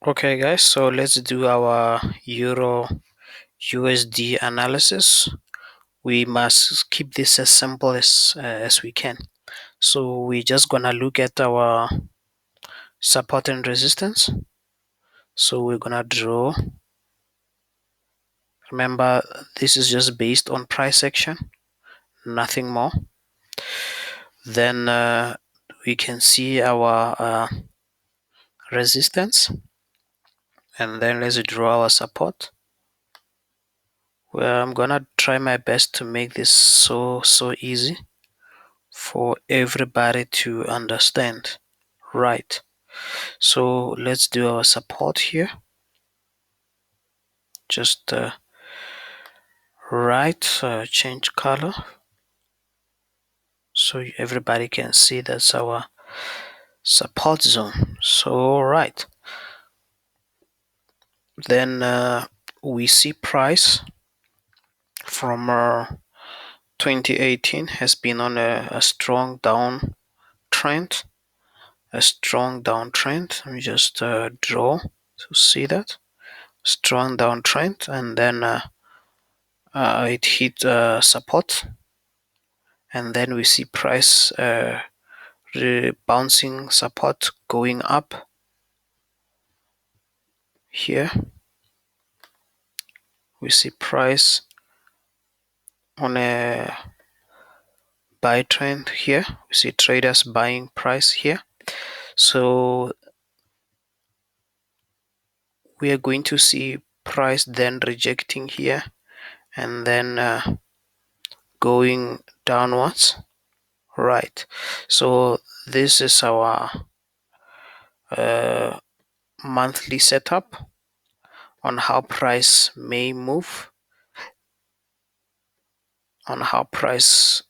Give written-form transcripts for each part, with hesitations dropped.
Okay guys, so let's do our Euro USD analysis. We must keep this as simple as we can. So we're just gonna look at our support and resistance. So we're gonna draw. Remember, this is just based on price action, nothing more. Then we can see our resistance, and then let's draw our support. Well, I'm gonna try my best to make this so easy for everybody to understand. Right, so let's do our support here. Just change color so everybody can see that's our support zone. So right, then we see price from 2018 has been on a strong downtrend. Let me just draw to see that strong downtrend, and then it hit support, and then we see price bouncing support going up here. We see price on a buy trend here. We see traders buying price here. So we are going to see price then rejecting here and then going downwards. Right, so this is our monthly setup on how price may move, on how price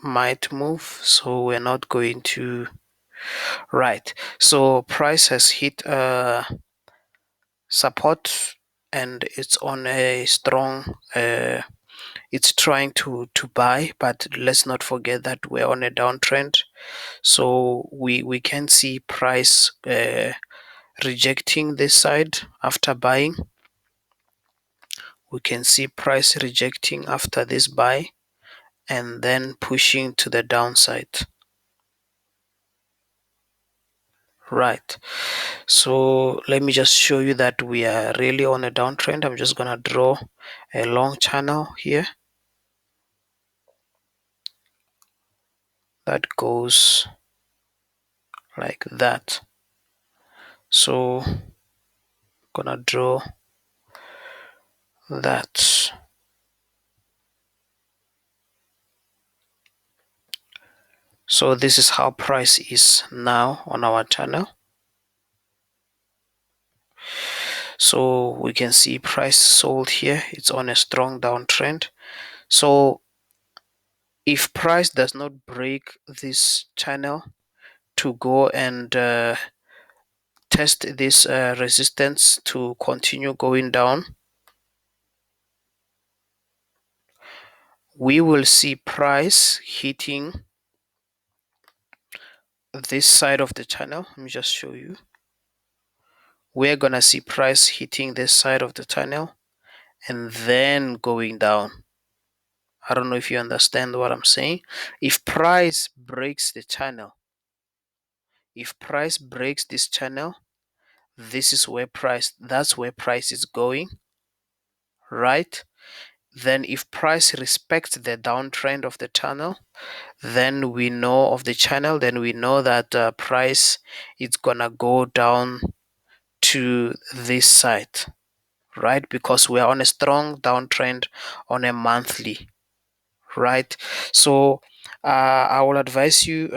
might move. So we're not going to right, so price has hit support, and it's on a strong it's trying to buy, but let's not forget that we're on a downtrend. So we can see price rejecting this side after buying. We can see price rejecting after this buy and then pushing to the downside. Right, so let me just show you that we are really on a downtrend. I'm just gonna draw a long channel here that goes like that. So gonna draw that. So this is how price is now on our channel. So we can see price sold here. It's on a strong downtrend. So if price does not break this channel to go and test this resistance to continue going down, we will see price hitting this side of the channel. Let me just show you. We're gonna see price hitting this side of the channel and then going down. I don't know if you understand what I'm saying. If price breaks the channel, if price breaks this channel, this is where that's where price is going, right? Then if price respects the downtrend of the channel, then we know that price is gonna go down to this side, right? Because we are on a strong downtrend on a monthly, right? So I will advise you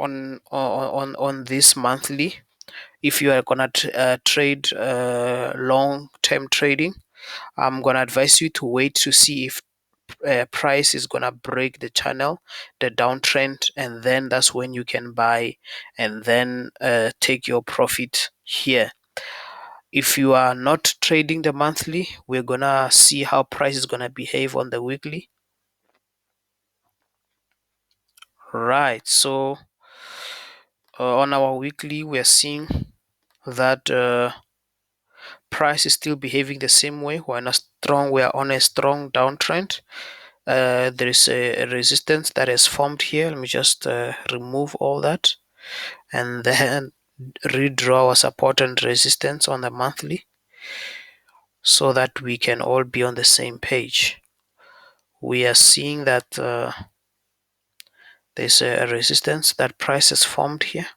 on this monthly. If you are gonna trade long-term trading, I'm gonna advise you to wait to see if price is gonna break the channel, the downtrend, and then that's when you can buy and then take your profit here. If you are not trading the monthly, we're gonna see how price is gonna behave on the weekly. Right, so on our weekly we're seeing that price is still behaving the same way. We are on a strong downtrend. There is a resistance that is formed here. Let me just remove all that and then redraw our support and resistance on the monthly so that we can all be on the same page. We are seeing that there's a resistance that price has formed here,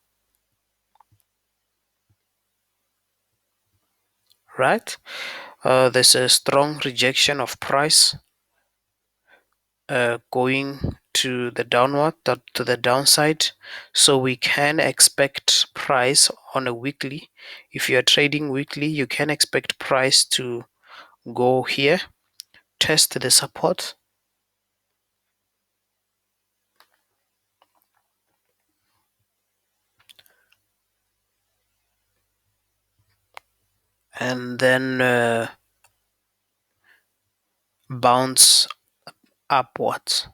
right? There's a strong rejection of price going to the to the downside, so we can expect price on a weekly. If you are trading weekly, you can expect price to go here, test the support, and then bounce upwards.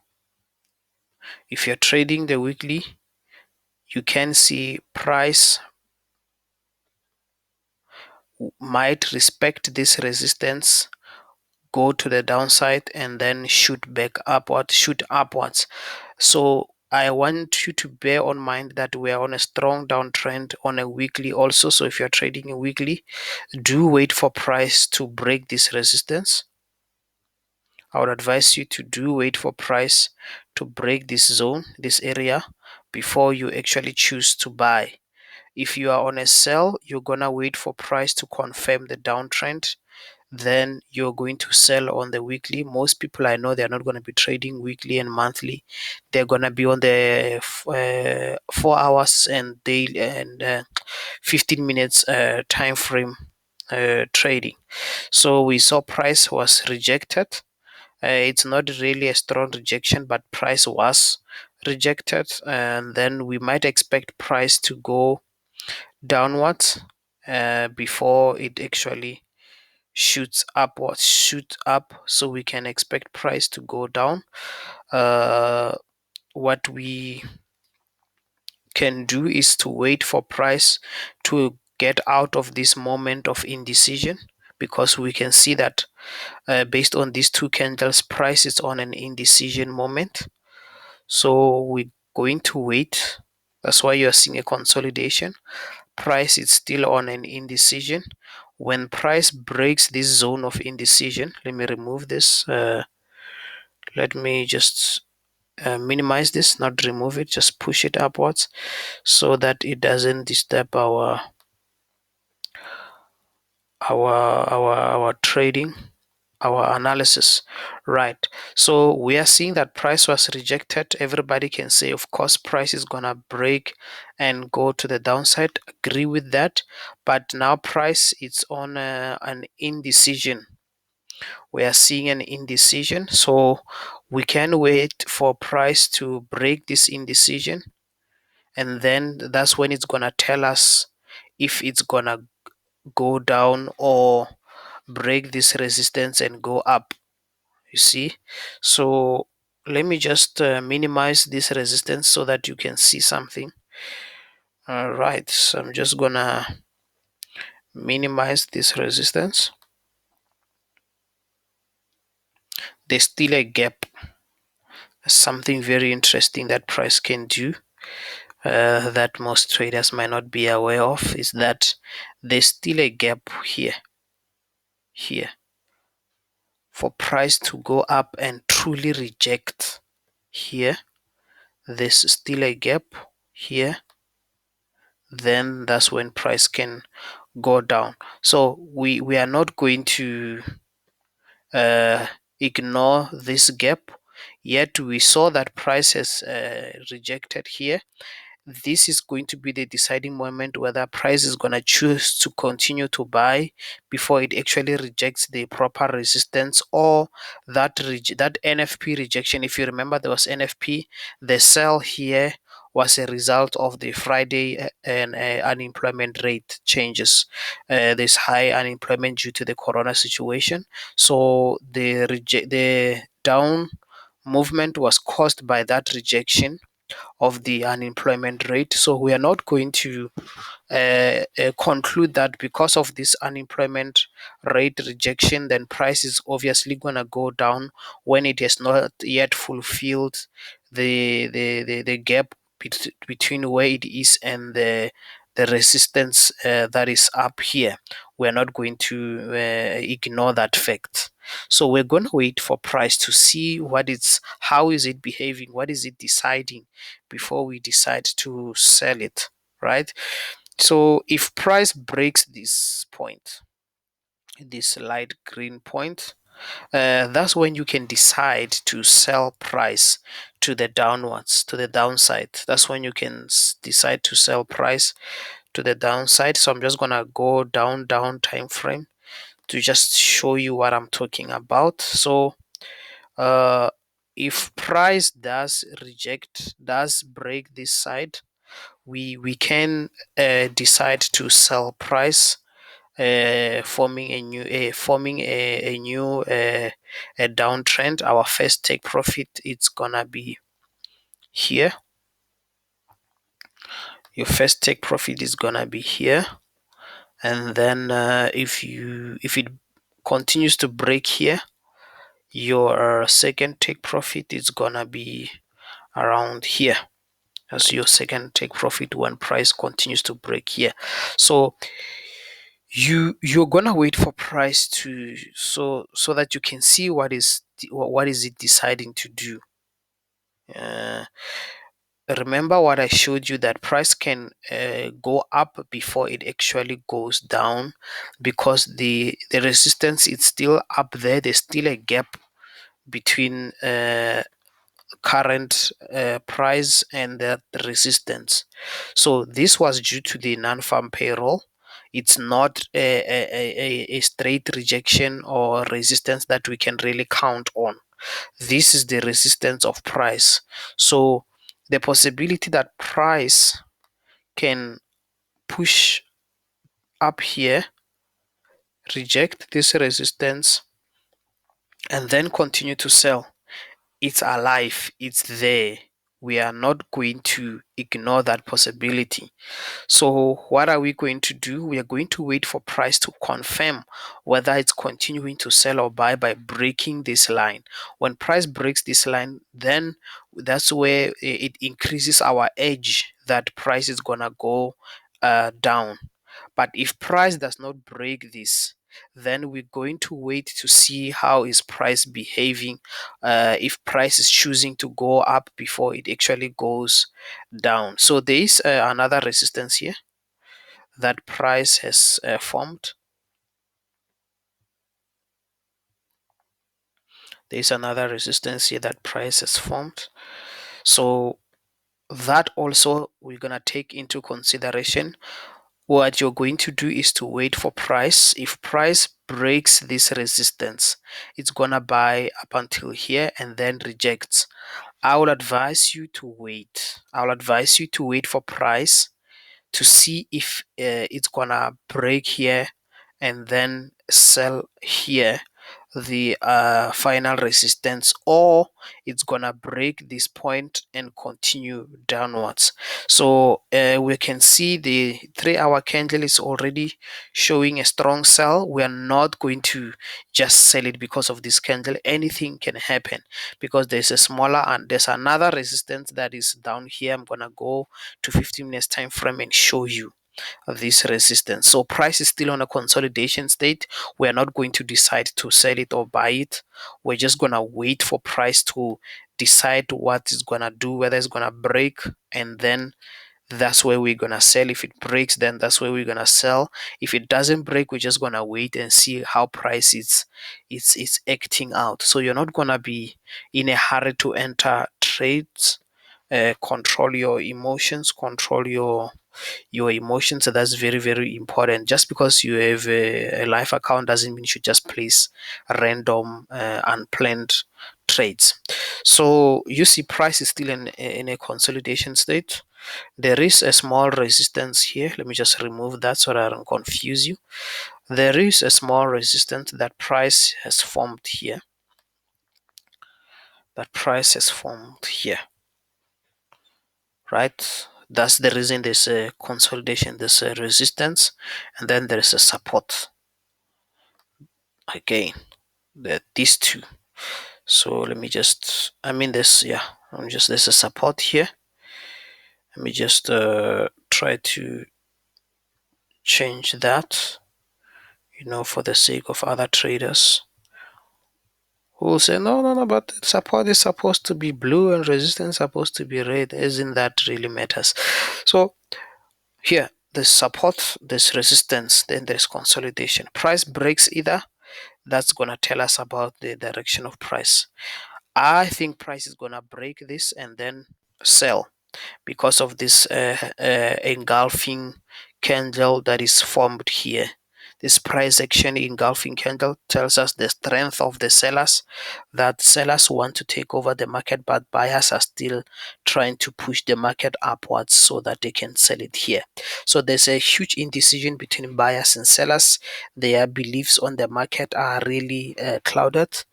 If you're trading the weekly, you can see price might respect this resistance, go to the downside, and then shoot upwards. So I want you to bear on mind that we are on a strong downtrend on a weekly also. So if you're trading a weekly, do wait for price to break this resistance. I would advise you to do wait for price to break this zone, this area, before you actually choose to buy. If you are on a sell, you're gonna wait for price to confirm the downtrend, then you're going to sell on the weekly. Most people I know, they're not going to be trading weekly and monthly. They're going to be on the 4 hours and daily and 15 minutes time frame trading. So we saw price was rejected. It's not really a strong rejection, but price was rejected, and then we might expect price to go downwards before it actually shoot up, so we can expect price to go down. What we can do is to wait for price to get out of this moment of indecision, because we can see that based on these two candles, price is on an indecision moment. So we're going to wait. That's why you're seeing a consolidation. Price is still on an indecision. When price breaks this zone of indecision, let me remove this. Let me just minimize this, not remove it, just push it upwards so that it doesn't disturb our trading, our analysis. Right, so we are seeing that price was rejected. Everybody can say, of course, price is gonna break and go to the downside. Agree with that, but now price it's on an indecision. We are seeing an indecision, so we can wait for price to break this indecision, and then that's when it's gonna tell us if it's gonna go down or break this resistance and go up. You see, so let me just minimize this resistance so that you can see something. All right, so I'm just gonna minimize this resistance. There's still a gap. Something very interesting that price can do that most traders might not be aware of is that there's still a gap here for price to go up and truly reject. Here there's still a gap here, then that's when price can go down. So we are not going to uh, ignore this gap, yet we saw that price has rejected here. This is going to be the deciding moment whether price is going to choose to continue to buy before it actually rejects the proper resistance, or that NFP rejection. If you remember, there was NFP. The sell here was a result of the Friday and unemployment rate changes. There's high unemployment due to the corona situation, so the down movement was caused by that rejection. of the unemployment rate. So we are not going to conclude that because of this unemployment rate rejection, then price is obviously going to go down when it has not yet fulfilled the gap between where it is and the resistance that is up here. We're not going to ignore that fact. So we're going to wait for price to see how is it behaving, what is it deciding before we decide to sell it, right? So if price breaks this point, this light green point, that's when you can decide to sell price to the downwards, to the downside. That's when you can decide to sell price to the downside. So I'm just gonna go down time frame to just show you what I'm talking about. So uh, if price does break this side, we can decide to sell price, forming a new a downtrend. Our first take profit, it's gonna be here. Your first take profit is gonna be here, and then if it continues to break here, your second take profit is gonna be around here. As your second take profit when price continues to break here. So you're gonna wait for price to so that you can see what is it deciding to do. uh, Remember what I showed you, that price can go up before it actually goes down, because the resistance is still up there. There's still a gap between current price and the resistance. So this was due to the non-farm payroll. It's not a straight rejection or resistance that we can really count on. This is the resistance of price. So the possibility that price can push up here, reject this resistance, and then continue to sell, it's alive, it's there. We are not going to ignore that possibility. So what are we going to do? We are going to wait for price to confirm whether it's continuing to sell or buy by breaking this line. When price breaks this line, then that's where it increases our edge that price is gonna go down. But if price does not break this, then we're going to wait to see how is price behaving. If price is choosing to go up before it actually goes down. So there is another resistance here that price has formed. There is another resistance here that price has formed. So that also we're gonna take into consideration. What you're going to do is to wait for price. If price breaks this resistance, it's gonna buy up until here and then rejects. I will advise you to wait. I'll advise you to wait for price to see if it's gonna break here and then sell here, the final resistance, or it's gonna break this point and continue downwards. So we can see the 3-hour candle is already showing a strong sell. We are not going to just sell it because of this candle. Anything can happen, because there's a smaller and there's another resistance that is down here. I'm gonna go to 15 minutes time frame and show you this resistance. So price is still on a consolidation state. We are not going to decide to sell it or buy it. We're just gonna wait for price to decide what it's gonna do, whether it's gonna break, and then that's where we're gonna sell. If it breaks, then that's where we're gonna sell. If it doesn't break, we're just gonna wait and see how price is it's acting out. So you're not gonna be in a hurry to enter trades. Control your emotions, control your emotions. So that's very, very important. Just because you have a live account doesn't mean you should just place random unplanned trades. So you see price is still in a consolidation state. There is a small resistance here. Let me just remove that so that I don't confuse you. There is a small resistance that price has formed here. That price has formed here. right? That's the reason there's a consolidation, there's a resistance, and then there's a support. Again, these two. So let me just, I mean, this, yeah, there's a support here. Let me just try to change that, for the sake of other traders who will say, no, no, no, but support is supposed to be blue and resistance supposed to be red. Isn't that really matters? So here, there's support, there's resistance, then there's consolidation. Price breaks either. That's gonna tell us about the direction of price. I think price is gonna break this and then sell because of this engulfing candle that is formed here. This price action engulfing candle tells us the strength of the sellers, that sellers want to take over the market, but buyers are still trying to push the market upwards so that they can sell it here. So there's a huge indecision between buyers and sellers. Their beliefs on the market are really clouded.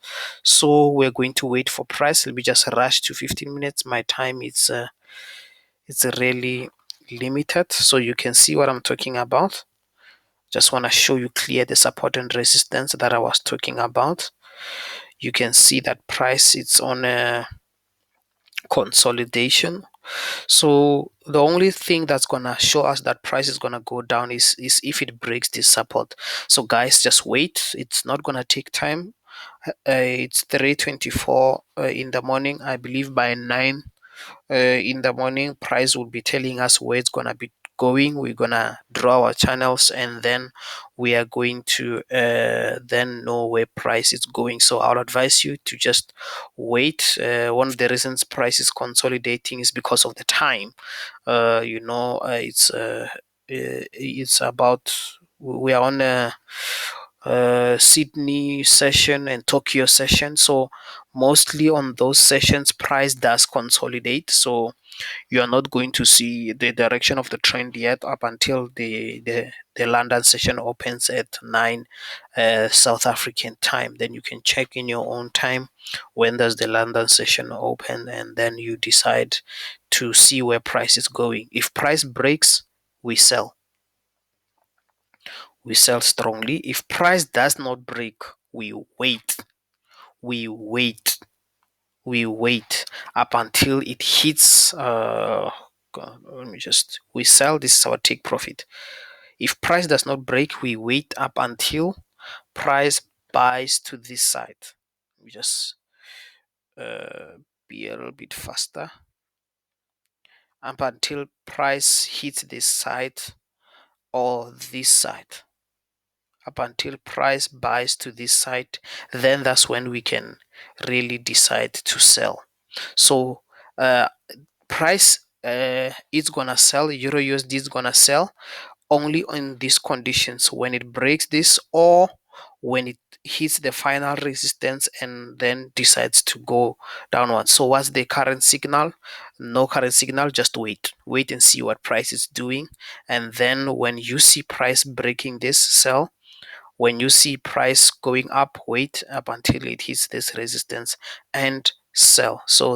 So we're going to wait for price. Let me just rush to 15 minutes. My time is it's really limited, so you can see what I'm talking about. Just want to show you clear the support and resistance that I was talking about. You can see that price, it's on a consolidation. So the only thing that's gonna show us that price is gonna go down is if it breaks this support. So guys, just wait. It's not gonna take time. It's 3:24 in the morning. I believe by 9 in the morning, price will be telling us where it's gonna be going. We're gonna draw our channels, and then we are going to then know where price is going. So I'll advise you to just wait. One of the reasons price is consolidating is because of the time. It's about, we are on a Sydney session and Tokyo session. So mostly on those sessions, price does consolidate. So you are not going to see the direction of the trend yet up until the London session opens at 9 South African time. Then you can check in your own time when does the London session open, and then you decide to see where price is going. If price breaks, we sell. We sell strongly. If price does not break, we wait. We wait. We wait up until it hits let me just, we sell. This is our take profit. If price does not break, we wait up until price buys to this side. We just uh, be a little bit faster up until price hits this side or this side. Up until price buys to this side, then that's when we can really decide to sell. So uh, price is gonna sell, Euro USD is gonna sell only in these conditions: when it breaks this, or when it hits the final resistance and then decides to go downwards. So what's the current signal? No current signal. Just wait and see what price is doing, and then when you see price breaking this, sell. When you see price going up, wait up until it hits this resistance and sell. So